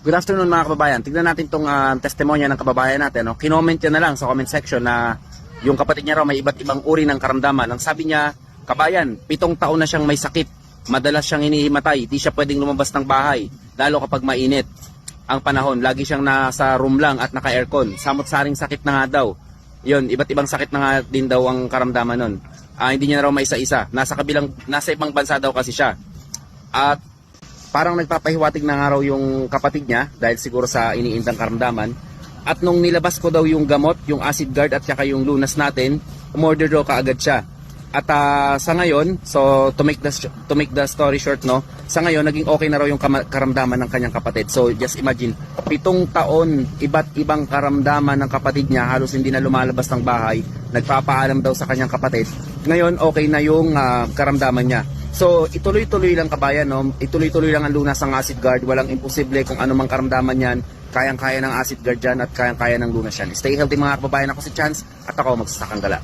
Good afternoon mga kababayan. Tignan natin itong testimonya ng kababayan natin. No? Kinoment niya na lang sa comment section na yung kapatid niya raw may iba't ibang uri ng karamdaman. Ang sabi niya, kabayan, 7 taon na siyang may sakit. Madalas siyang hinihimatay. Di siya pwedeng lumabas ng bahay. Lalo kapag mainit ang panahon. Lagi siyang nasa room lang at naka-aircon. Samot-saring sakit na nga daw. Yun, iba't ibang sakit na nga din daw ang karamdaman nun. Hindi niya raw maisa-isa. Nasa ibang bansa daw kasi siya. At parang nagpapahiwatig na nga raw yung kapatid niya dahil siguro sa iniindang karamdaman. At nung nilabas ko daw yung gamot, yung acid guard at saka yung lunas natin, umorder daw kaagad siya. At sa ngayon, so to make the story short, no, sa ngayon naging okay na raw yung karamdaman ng kanyang kapatid. So just imagine, 7 taon, iba't ibang karamdaman ng kapatid niya, halos hindi na lumalabas ng bahay, nagpapaalam daw sa kanyang kapatid. Ngayon okay na yung karamdaman niya. So ituloy-tuloy lang kabayan, no? Ituloy-tuloy lang ang lunas ng acid guard. Walang imposible kung ano mang karamdaman yan. Kayang-kaya ng acid guard dyan at kayang-kaya ng lunas yan. Stay healthy mga kababayan. Ako si Chance at ako magsasakang gala.